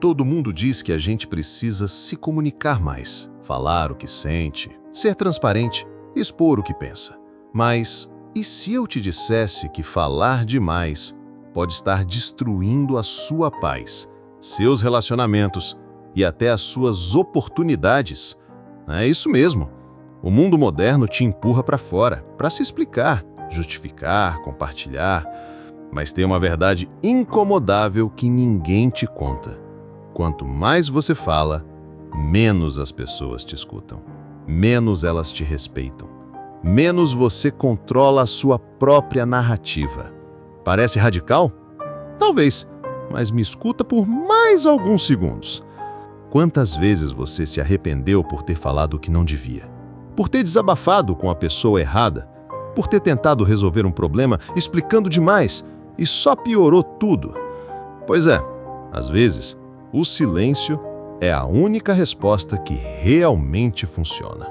Todo mundo diz que a gente precisa se comunicar mais, falar o que sente, ser transparente, expor o que pensa. Mas e se eu te dissesse que falar demais pode estar destruindo a sua paz, seus relacionamentos e até as suas oportunidades? É isso mesmo. O mundo moderno te empurra para fora, para se explicar, justificar, compartilhar. Mas tem uma verdade incomodável que ninguém te conta. Quanto mais você fala, menos as pessoas te escutam, menos elas te respeitam, menos você controla a sua própria narrativa. Parece radical? Talvez, mas me escuta por mais alguns segundos. Quantas vezes você se arrependeu por ter falado o que não devia? Por ter desabafado com a pessoa errada? Por ter tentado resolver um problema explicando demais e só piorou tudo? Pois é, às vezes, o silêncio é a única resposta que realmente funciona.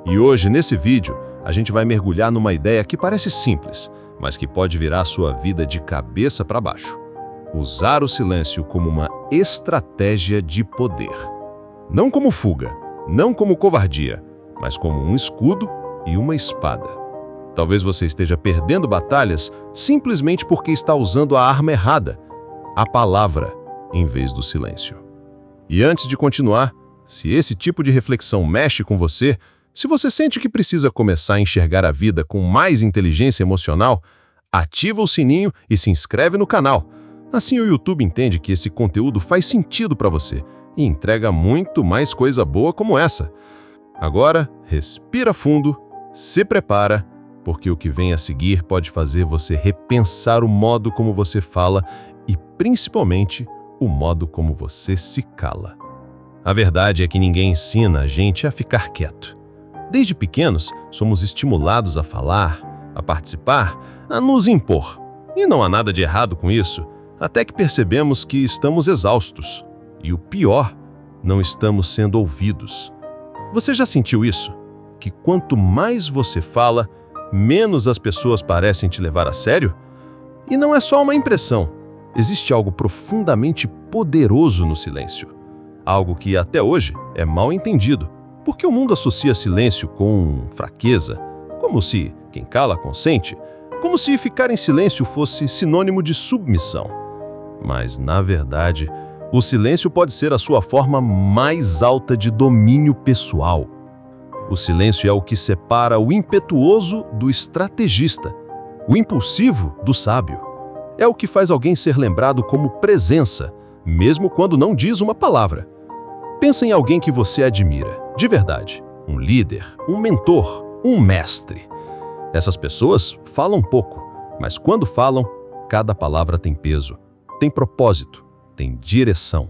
E hoje, nesse vídeo, a gente vai mergulhar numa ideia que parece simples, mas que pode virar sua vida de cabeça para baixo. Usar o silêncio como uma estratégia de poder. Não como fuga, não como covardia, mas como um escudo e uma espada. Talvez você esteja perdendo batalhas simplesmente porque está usando a arma errada, a palavra, em vez do silêncio. E antes de continuar, se esse tipo de reflexão mexe com você, se você sente que precisa começar a enxergar a vida com mais inteligência emocional, ativa o sininho e se inscreve no canal. Assim o YouTube entende que esse conteúdo faz sentido para você e entrega muito mais coisa boa como essa. Agora, respira fundo, se prepara, porque o que vem a seguir pode fazer você repensar o modo como você fala e, principalmente, o modo como você se cala. A verdade é que ninguém ensina a gente a ficar quieto. Desde pequenos, somos estimulados a falar, a participar, a nos impor. E não há nada de errado com isso, até que percebemos que estamos exaustos. E o pior, não estamos sendo ouvidos. Você já sentiu isso? Que quanto mais você fala, menos as pessoas parecem te levar a sério? E não é só uma impressão. Existe algo profundamente poderoso no silêncio. Algo que até hoje é mal entendido, porque o mundo associa silêncio com fraqueza, como se quem cala consente, como se ficar em silêncio fosse sinônimo de submissão. Mas, na verdade, o silêncio pode ser a sua forma mais alta de domínio pessoal. O silêncio é o que separa o impetuoso do estrategista, o impulsivo do sábio. É o que faz alguém ser lembrado como presença, mesmo quando não diz uma palavra. Pensa em alguém que você admira, de verdade. Um líder, um mentor, um mestre. Essas pessoas falam pouco, mas quando falam, cada palavra tem peso, tem propósito, tem direção.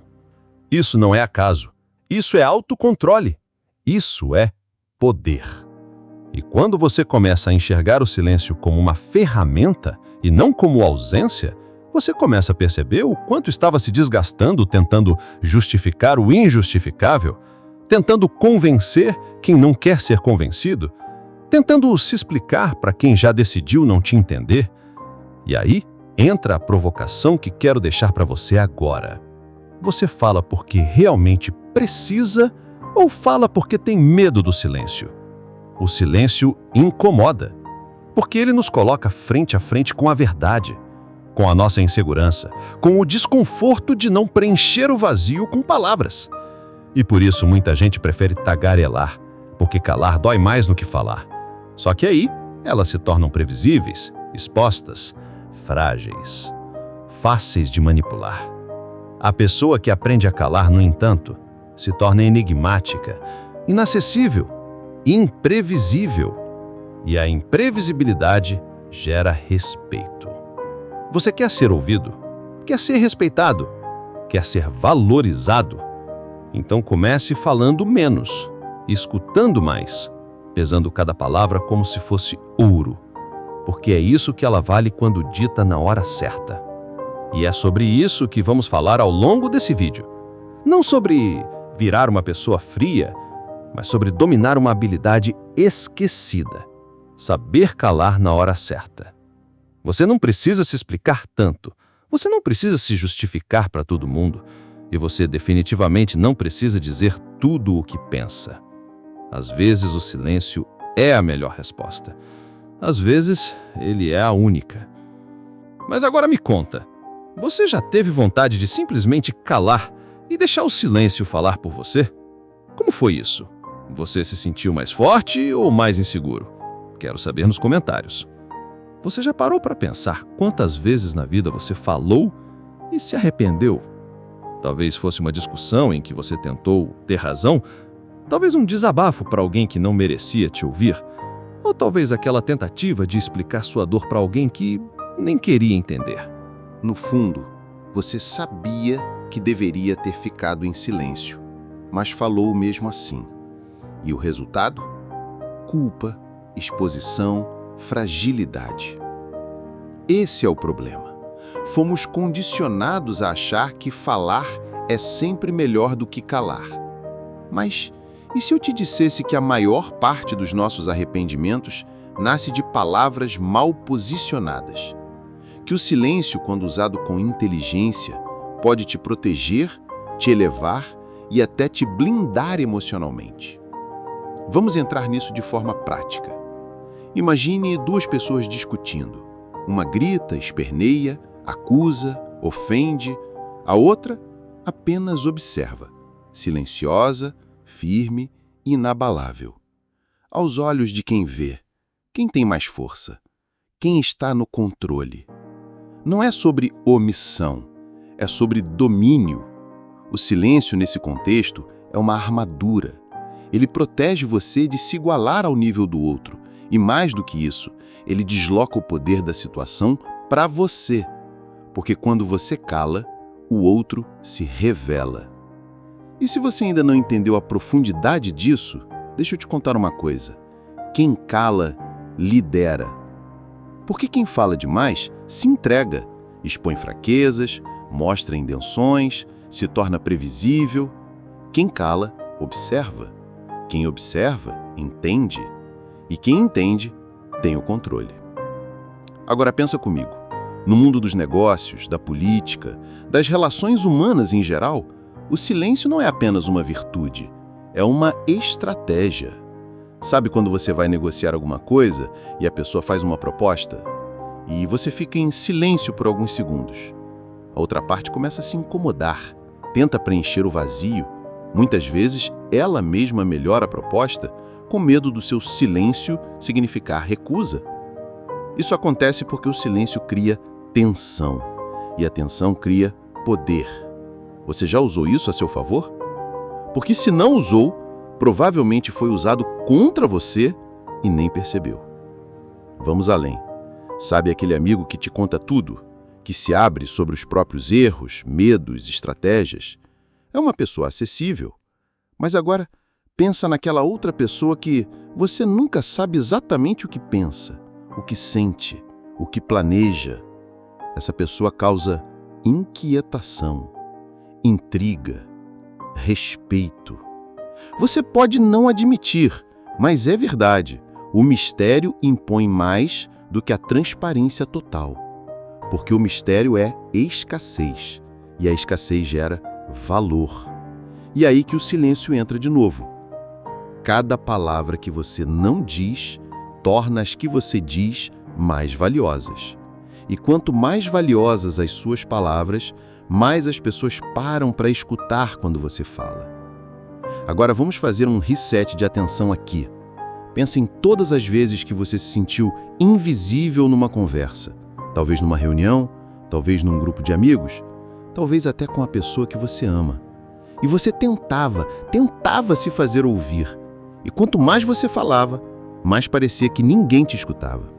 Isso não é acaso. Isso é autocontrole. Isso é poder. E quando você começa a enxergar o silêncio como uma ferramenta e não como ausência, você começa a perceber o quanto estava se desgastando tentando justificar o injustificável, tentando convencer quem não quer ser convencido, tentando se explicar para quem já decidiu não te entender. E aí entra a provocação que quero deixar para você agora. Você fala porque realmente precisa ou fala porque tem medo do silêncio? O silêncio incomoda, porque ele nos coloca frente a frente com a verdade, com a nossa insegurança, com o desconforto de não preencher o vazio com palavras. E por isso muita gente prefere tagarelar, porque calar dói mais do que falar. Só que aí elas se tornam previsíveis, expostas, frágeis, fáceis de manipular. A pessoa que aprende a calar, no entanto, se torna enigmática, inacessível, imprevisível. E a imprevisibilidade gera respeito. Você quer ser ouvido? Quer ser respeitado? Quer ser valorizado? Então comece falando menos, escutando mais, pesando cada palavra como se fosse ouro, porque é isso que ela vale quando dita na hora certa. E é sobre isso que vamos falar ao longo desse vídeo. Não sobre virar uma pessoa fria, mas sobre dominar uma habilidade esquecida. Saber calar na hora certa. Você não precisa se explicar tanto. Você não precisa se justificar para todo mundo. E você definitivamente não precisa dizer tudo o que pensa. Às vezes o silêncio é a melhor resposta. Às vezes ele é a única. Mas agora me conta, você já teve vontade de simplesmente calar e deixar o silêncio falar por você? Como foi isso? Você se sentiu mais forte ou mais inseguro? Quero saber nos comentários. Você já parou para pensar quantas vezes na vida você falou e se arrependeu? Talvez fosse uma discussão em que você tentou ter razão, talvez um desabafo para alguém que não merecia te ouvir, ou talvez aquela tentativa de explicar sua dor para alguém que nem queria entender. No fundo, você sabia que deveria ter ficado em silêncio, mas falou mesmo assim. E o resultado? Culpa, exposição, fragilidade. Esse é o problema. Fomos condicionados a achar que falar é sempre melhor do que calar. Mas e se eu te dissesse que a maior parte dos nossos arrependimentos nasce de palavras mal posicionadas? Que o silêncio, quando usado com inteligência, pode te proteger, te elevar e até te blindar emocionalmente. Vamos entrar nisso de forma prática. Imagine duas pessoas discutindo. Uma grita, esperneia, acusa, ofende. A outra apenas observa, silenciosa, firme e inabalável. Aos olhos de quem vê, quem tem mais força? Quem está no controle? Não é sobre omissão, é sobre domínio. O silêncio, nesse contexto, é uma armadura. Ele protege você de se igualar ao nível do outro. E mais do que isso, ele desloca o poder da situação para você. Porque quando você cala, o outro se revela. E se você ainda não entendeu a profundidade disso, deixa eu te contar uma coisa. Quem cala, lidera. Porque quem fala demais se entrega, expõe fraquezas, mostra intenções, se torna previsível. Quem cala, observa. Quem observa, entende. E quem entende, tem o controle. Agora pensa comigo. No mundo dos negócios, da política, das relações humanas em geral, o silêncio não é apenas uma virtude, é uma estratégia. Sabe quando você vai negociar alguma coisa e a pessoa faz uma proposta? E você fica em silêncio por alguns segundos. A outra parte começa a se incomodar, tenta preencher o vazio. Muitas vezes, ela mesma melhora a proposta, com medo do seu silêncio significar recusa. Isso acontece porque o silêncio cria tensão, e a tensão cria poder. Você já usou isso a seu favor? Porque se não usou, provavelmente foi usado contra você e nem percebeu. Vamos além. Sabe aquele amigo que te conta tudo? Que se abre sobre os próprios erros, medos, estratégias? É uma pessoa acessível. Mas agora, pensa naquela outra pessoa que você nunca sabe exatamente o que pensa, o que sente, o que planeja. Essa pessoa causa inquietação, intriga, respeito. Você pode não admitir, mas é verdade. O mistério impõe mais do que a transparência total. Porque o mistério é escassez, e a escassez gera valor. E aí que o silêncio entra de novo. Cada palavra que você não diz torna as que você diz mais valiosas. E quanto mais valiosas as suas palavras, mais as pessoas param para escutar quando você fala. Agora vamos fazer um reset de atenção aqui. Pensa em todas as vezes que você se sentiu invisível numa conversa. Talvez numa reunião, talvez num grupo de amigos, talvez até com a pessoa que você ama. E você tentava se fazer ouvir. E quanto mais você falava, mais parecia que ninguém te escutava.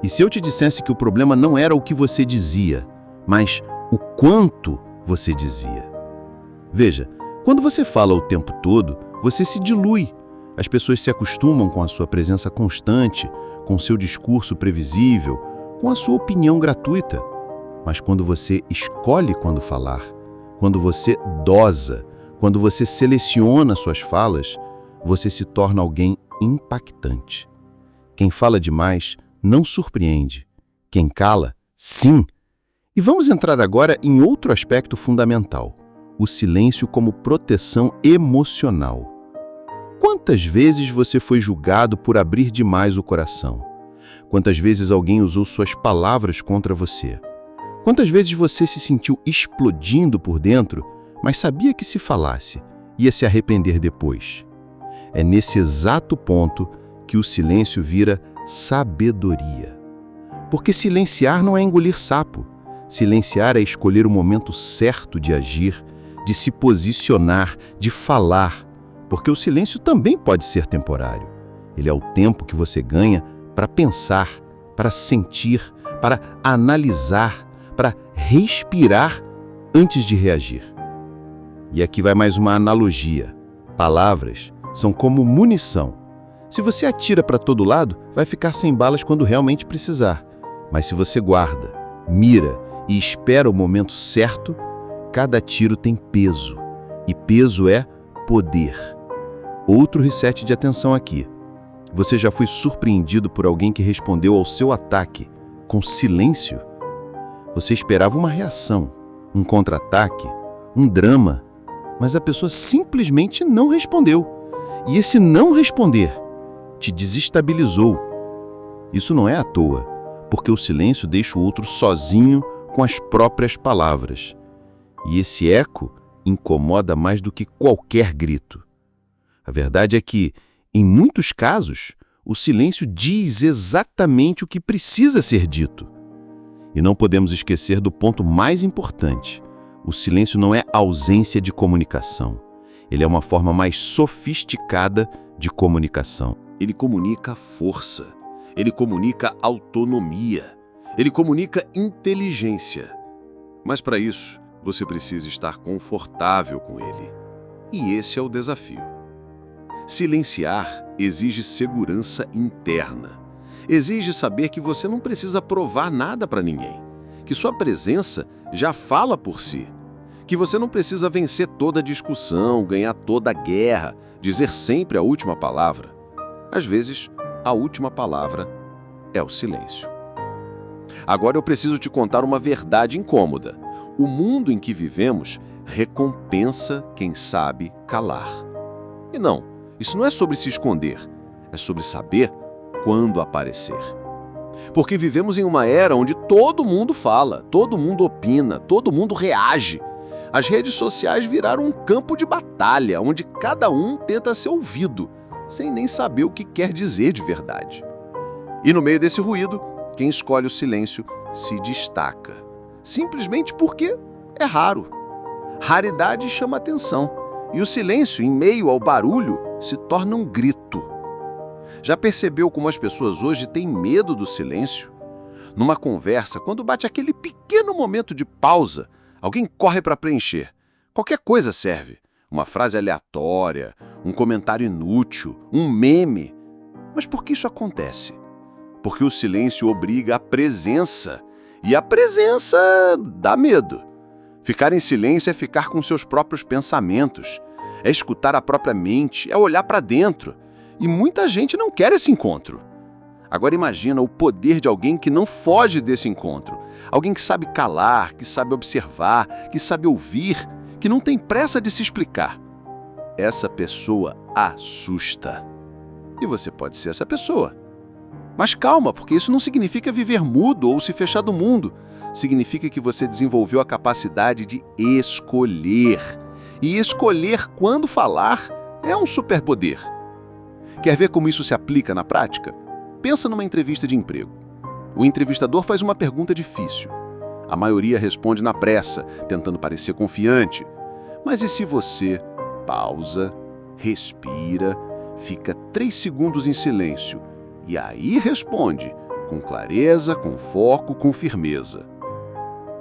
E se eu te dissesse que o problema não era o que você dizia, mas o quanto você dizia? Veja, quando você fala o tempo todo, você se dilui. As pessoas se acostumam com a sua presença constante, com o seu discurso previsível, com a sua opinião gratuita. Mas quando você escolhe quando falar, quando você dosa, quando você seleciona suas falas, você se torna alguém impactante. Quem fala demais não surpreende. Quem cala, sim. E vamos entrar agora em outro aspecto fundamental, o silêncio como proteção emocional. Quantas vezes você foi julgado por abrir demais o coração? Quantas vezes alguém usou suas palavras contra você? Quantas vezes você se sentiu explodindo por dentro, mas sabia que se falasse, ia se arrepender depois? É nesse exato ponto que o silêncio vira sabedoria. Porque silenciar não é engolir sapo. Silenciar é escolher o momento certo de agir, de se posicionar, de falar. Porque o silêncio também pode ser temporário. Ele é o tempo que você ganha para pensar, para sentir, para analisar, para respirar antes de reagir. E aqui vai mais uma analogia. Palavras são como munição. Se você atira para todo lado, vai ficar sem balas quando realmente precisar. Mas se você guarda, mira e espera o momento certo, cada tiro tem peso. E peso é poder. Outro reset de atenção aqui. Você já foi surpreendido por alguém que respondeu ao seu ataque com silêncio? Você esperava uma reação, um contra-ataque, um drama, mas a pessoa simplesmente não respondeu. E esse não responder te desestabilizou. Isso não é à toa, porque o silêncio deixa o outro sozinho com as próprias palavras. E esse eco incomoda mais do que qualquer grito. A verdade é que, em muitos casos, o silêncio diz exatamente o que precisa ser dito. E não podemos esquecer do ponto mais importante. O silêncio não é ausência de comunicação. Ele é uma forma mais sofisticada de comunicação. Ele comunica força, ele comunica autonomia, ele comunica inteligência. Mas para isso, você precisa estar confortável com ele. E esse é o desafio. Silenciar exige segurança interna. Exige saber que você não precisa provar nada para ninguém, que sua presença já fala por si, que você não precisa vencer toda a discussão, ganhar toda a guerra, dizer sempre a última palavra. Às vezes, a última palavra é o silêncio. Agora eu preciso te contar uma verdade incômoda. O mundo em que vivemos recompensa quem sabe calar. E não, isso não é sobre se esconder, é sobre saber quando aparecer. Porque vivemos em uma era onde todo mundo fala, todo mundo opina, todo mundo reage. As redes sociais viraram um campo de batalha, onde cada um tenta ser ouvido, sem nem saber o que quer dizer de verdade. E no meio desse ruído, quem escolhe o silêncio se destaca. Simplesmente porque é raro. Raridade chama atenção. E o silêncio, em meio ao barulho, se torna um grito. Já percebeu como as pessoas hoje têm medo do silêncio? Numa conversa, quando bate aquele pequeno momento de pausa, alguém corre para preencher. Qualquer coisa serve. Uma frase aleatória, um comentário inútil, um meme. Mas por que isso acontece? Porque o silêncio obriga a presença. E a presença dá medo. Ficar em silêncio é ficar com seus próprios pensamentos, é escutar a própria mente, é olhar para dentro. E muita gente não quer esse encontro. Agora imagina o poder de alguém que não foge desse encontro. Alguém que sabe calar, que sabe observar, que sabe ouvir, que não tem pressa de se explicar. Essa pessoa assusta. E você pode ser essa pessoa. Mas calma, porque isso não significa viver mudo ou se fechar do mundo. Significa que você desenvolveu a capacidade de escolher. E escolher quando falar é um superpoder. Quer ver como isso se aplica na prática? Pensa numa entrevista de emprego. O entrevistador faz uma pergunta difícil. A maioria responde na pressa, tentando parecer confiante. Mas e se você pausa, respira, fica 3 segundos em silêncio e aí responde, com clareza, com foco, com firmeza?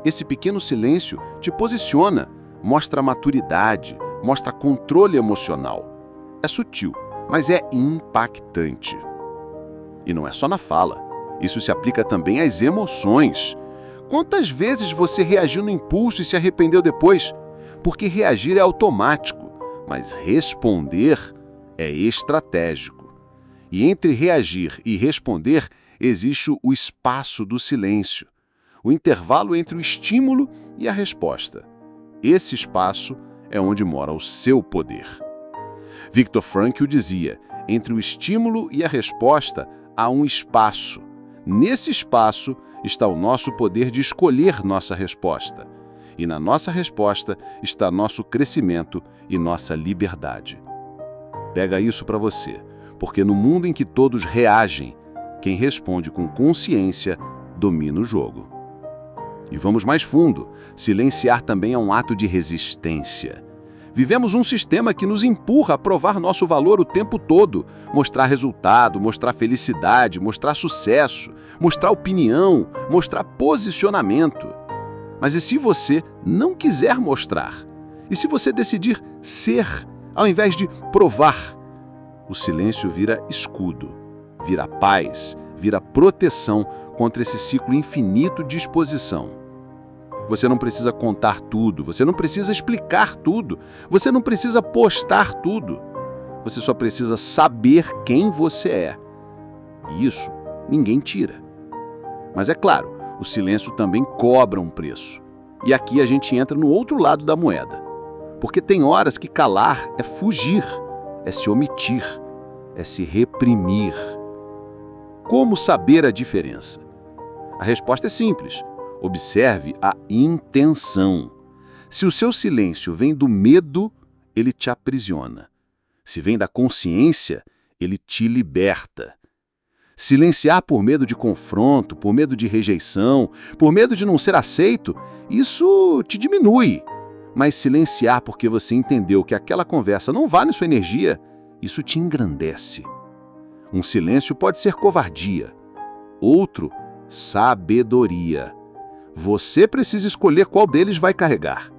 Esse pequeno silêncio te posiciona, mostra maturidade, mostra controle emocional. É sutil, mas é impactante. E não é só na fala. Isso se aplica também às emoções. Quantas vezes você reagiu no impulso e se arrependeu depois? Porque reagir é automático, mas responder é estratégico. E entre reagir e responder existe o espaço do silêncio, o intervalo entre o estímulo e a resposta. Esse espaço é onde mora o seu poder. Viktor Frankl dizia: entre o estímulo e a resposta há um espaço. Nesse espaço está o nosso poder de escolher nossa resposta. E na nossa resposta está nosso crescimento e nossa liberdade. Pega isso para você, porque no mundo em que todos reagem, quem responde com consciência domina o jogo. E vamos mais fundo, silenciar também é um ato de resistência. Vivemos um sistema que nos empurra a provar nosso valor o tempo todo, mostrar resultado, mostrar felicidade, mostrar sucesso, mostrar opinião, mostrar posicionamento. Mas e se você não quiser mostrar? E se você decidir ser, ao invés de provar? O silêncio vira escudo, vira paz, vira proteção contra esse ciclo infinito de exposição. Você não precisa contar tudo, você não precisa explicar tudo, você não precisa postar tudo. Você só precisa saber quem você é. E isso ninguém tira. Mas é claro, o silêncio também cobra um preço. E aqui a gente entra no outro lado da moeda. Porque tem horas que calar é fugir, é se omitir, é se reprimir. Como saber a diferença? A resposta é simples. Observe a intenção. Se o seu silêncio vem do medo, ele te aprisiona. Se vem da consciência, ele te liberta. Silenciar por medo de confronto, por medo de rejeição, por medo de não ser aceito, isso te diminui. Mas silenciar porque você entendeu que aquela conversa não vale sua energia, isso te engrandece. Um silêncio pode ser covardia. Outro, sabedoria. Você precisa escolher qual deles vai carregar.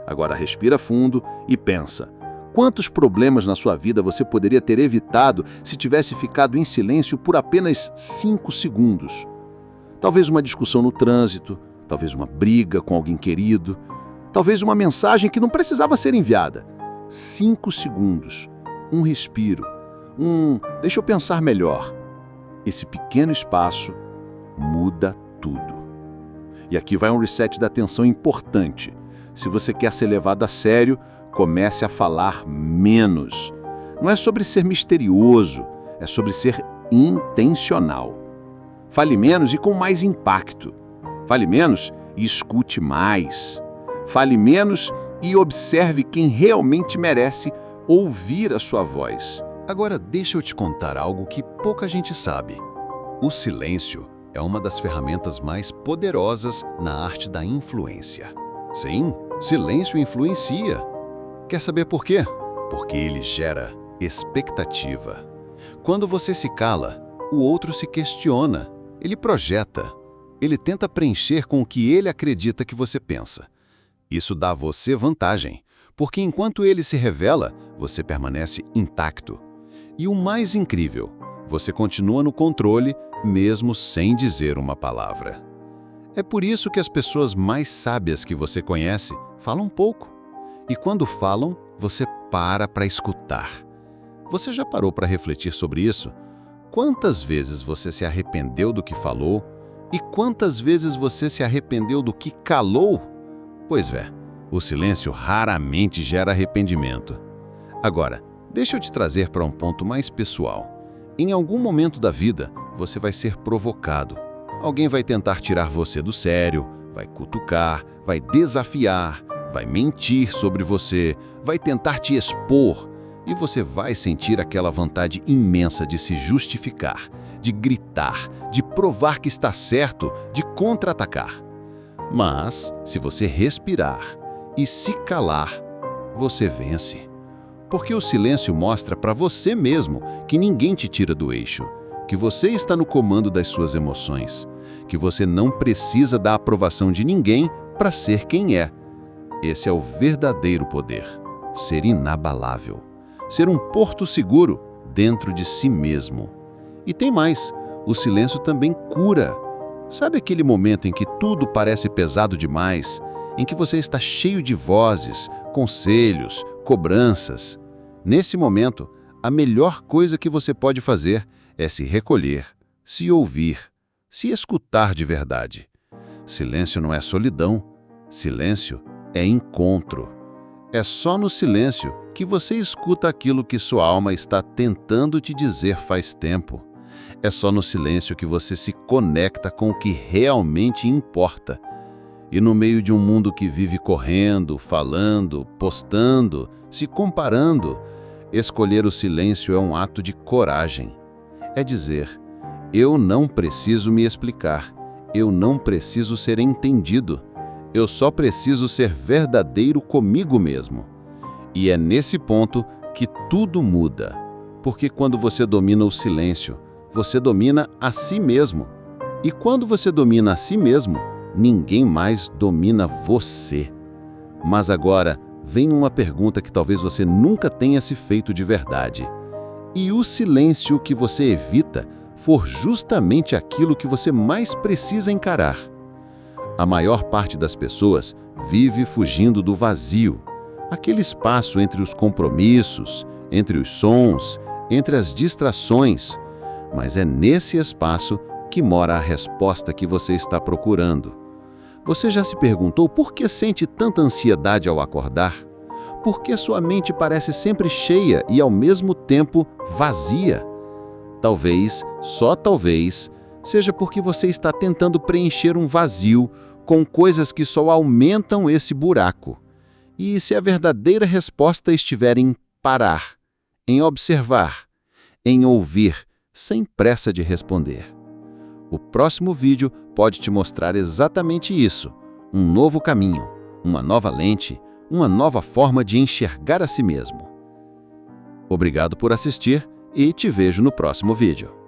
Agora respira fundo e pensa. Quantos problemas na sua vida você poderia ter evitado se tivesse ficado em silêncio por apenas 5 segundos? Talvez uma discussão no trânsito, talvez uma briga com alguém querido, talvez uma mensagem que não precisava ser enviada. 5 segundos, um respiro, deixa eu pensar melhor. Esse pequeno espaço muda tudo. E aqui vai um reset da atenção importante. Se você quer ser levado a sério, comece a falar menos. Não é sobre ser misterioso, é sobre ser intencional. Fale menos e com mais impacto. Fale menos e escute mais. Fale menos e observe quem realmente merece ouvir a sua voz. Agora deixa eu te contar algo que pouca gente sabe. O silêncio é uma das ferramentas mais poderosas na arte da influência. Sim, silêncio influencia. Quer saber por quê? Porque ele gera expectativa. Quando você se cala, o outro se questiona. Ele projeta. Ele tenta preencher com o que ele acredita que você pensa. Isso dá a você vantagem, porque enquanto ele se revela, você permanece intacto. E o mais incrível, você continua no controle, mesmo sem dizer uma palavra. É por isso que as pessoas mais sábias que você conhece falam pouco. E quando falam, você para escutar. Você já parou para refletir sobre isso? Quantas vezes você se arrependeu do que falou? E quantas vezes você se arrependeu do que calou? Pois é, o silêncio raramente gera arrependimento. Agora, deixa eu te trazer para um ponto mais pessoal. Em algum momento da vida, você vai ser provocado. Alguém vai tentar tirar você do sério, vai cutucar, vai desafiar, vai mentir sobre você, vai tentar te expor. E você vai sentir aquela vontade imensa de se justificar, de gritar, de provar que está certo, de contra-atacar. Mas, se você respirar e se calar, você vence. Porque o silêncio mostra para você mesmo que ninguém te tira do eixo, que você está no comando das suas emoções, que você não precisa da aprovação de ninguém para ser quem é. Esse é o verdadeiro poder, ser inabalável, ser um porto seguro dentro de si mesmo. E tem mais, o silêncio também cura. Sabe aquele momento em que tudo parece pesado demais, em que você está cheio de vozes, conselhos, cobranças? Nesse momento, a melhor coisa que você pode fazer é se recolher, se ouvir, se escutar de verdade. Silêncio não é solidão, silêncio é encontro. É só no silêncio que você escuta aquilo que sua alma está tentando te dizer faz tempo. É só no silêncio que você se conecta com o que realmente importa. E no meio de um mundo que vive correndo, falando, postando, se comparando, escolher o silêncio é um ato de coragem. É dizer: eu não preciso me explicar, eu não preciso ser entendido, eu só preciso ser verdadeiro comigo mesmo. E é nesse ponto que tudo muda, porque quando você domina o silêncio, você domina a si mesmo. E quando você domina a si mesmo, ninguém mais domina você. Mas agora vem uma pergunta que talvez você nunca tenha se feito de verdade. E o silêncio que você evita for justamente aquilo que você mais precisa encarar? A maior parte das pessoas vive fugindo do vazio, aquele espaço entre os compromissos, entre os sons, entre as distrações. Mas é nesse espaço que mora a resposta que você está procurando. Você já se perguntou por que sente tanta ansiedade ao acordar? Por que sua mente parece sempre cheia e ao mesmo tempo vazia? Talvez, só talvez, seja porque você está tentando preencher um vazio com coisas que só aumentam esse buraco. E se a verdadeira resposta estiver em parar, em observar, em ouvir, sem pressa de responder? O próximo vídeo pode te mostrar exatamente isso, um novo caminho, uma nova lente, uma nova forma de enxergar a si mesmo. Obrigado por assistir e te vejo no próximo vídeo.